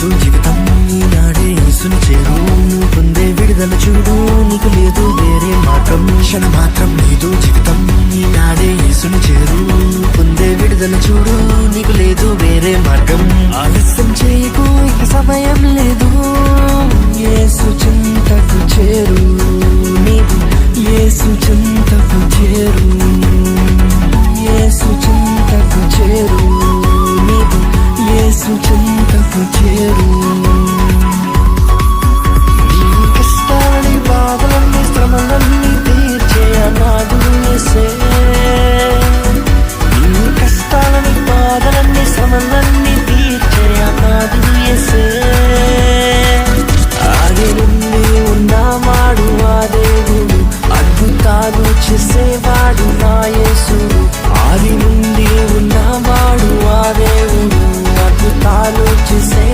నీదు జీవితం ఈనాడే యేసుని చేరు నువ్వు పొందే విడుదల చూడు నీకు లేదు వేరే మార్గం క్షణమాత్రం నీదు జీవితం ఈనాడే యేసుని చేరు నువ్వు పొందే విడుదల చూడు నీకు లేదు వేరే మార్గం ఆలస్యం చేయకు ఇక సమయం లేదు యేసు చింతకు చేరు నీవు యేసు చింతకు చేరు యేసు చింతకు చేరు నీవు యేసు చింతకు చేరు